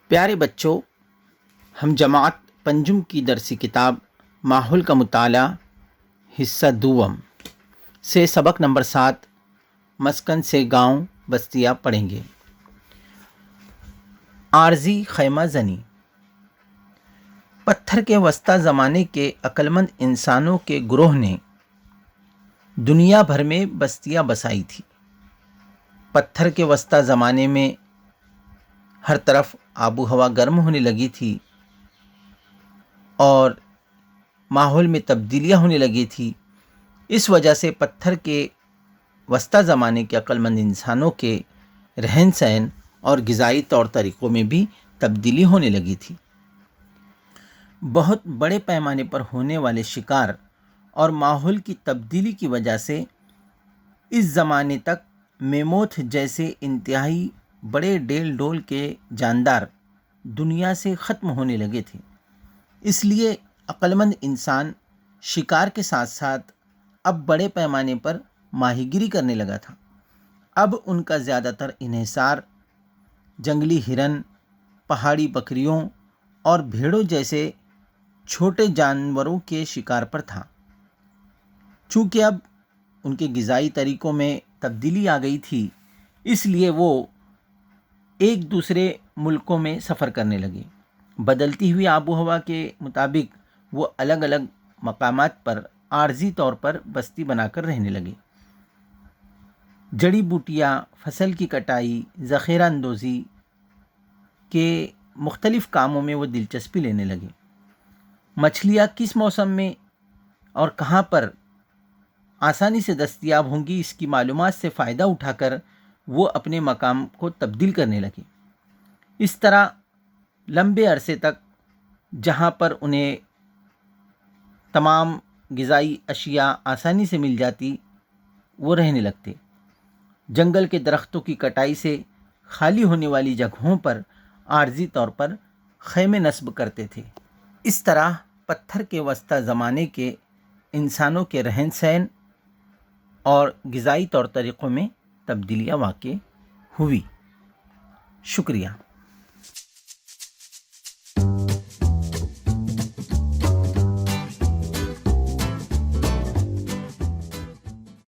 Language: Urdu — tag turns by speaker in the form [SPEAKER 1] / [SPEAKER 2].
[SPEAKER 1] پیارے بچوں، ہم جماعت پنجم کی درسی کتاب ماحول کا مطالعہ حصہ دوم سے سبق نمبر 7 مسکن سے گاؤں بستیاں پڑھیں گے۔ عارضی خیمہ زنی۔ پتھر کے وسطی زمانے کے عقلمند انسانوں کے گروہ نے دنیا بھر میں بستیاں بسائی تھی۔ پتھر کے وسطی زمانے میں ہر طرف آب و ہوا گرم ہونے لگی تھی اور ماحول میں تبدیلیاں ہونے لگی تھی۔ اس وجہ سے پتھر کے وسطی زمانے کے عقلمند انسانوں کے رہن سہن اور غذائی طور طریقوں میں بھی تبدیلی ہونے لگی تھی۔ بہت بڑے پیمانے پر ہونے والے شکار اور ماحول کی تبدیلی کی وجہ سے اس زمانے تک میموتھ جیسے انتہائی بڑے ڈیل ڈول کے جاندار دنیا سے ختم ہونے لگے تھے۔ اس لیے عقلمند انسان شکار کے ساتھ ساتھ اب بڑے پیمانے پر ماہی گیری کرنے لگا تھا۔ اب ان کا زیادہ تر انحصار جنگلی ہرن، پہاڑی بکریوں اور بھیڑوں جیسے چھوٹے جانوروں کے شکار پر تھا۔ چونکہ اب ان کے غذائی طریقوں میں تبدیلی آ گئی تھی، اس لیے وہ ایک دوسرے ملکوں میں سفر کرنے لگے۔ بدلتی ہوئی آب و ہوا کے مطابق وہ الگ الگ مقامات پر عارضی طور پر بستی بنا کر رہنے لگے۔ جڑی بوٹیاں، فصل کی کٹائی، ذخیرہ اندوزی کے مختلف کاموں میں وہ دلچسپی لینے لگے۔ مچھلیاں کس موسم میں اور کہاں پر آسانی سے دستیاب ہوں گی، اس کی معلومات سے فائدہ اٹھا کر وہ اپنے مقام کو تبدیل کرنے لگے۔ اس طرح لمبے عرصے تک جہاں پر انہیں تمام غذائی اشیاء آسانی سے مل جاتی وہ رہنے لگتے۔ جنگل کے درختوں کی کٹائی سے خالی ہونے والی جگہوں پر عارضی طور پر خیمے نصب کرتے تھے۔ اس طرح پتھر کے وسطی زمانے کے انسانوں کے رہن سہن اور غذائی طور طریقوں میں تبدیلیاں واقع ہوئی۔ شکریہ۔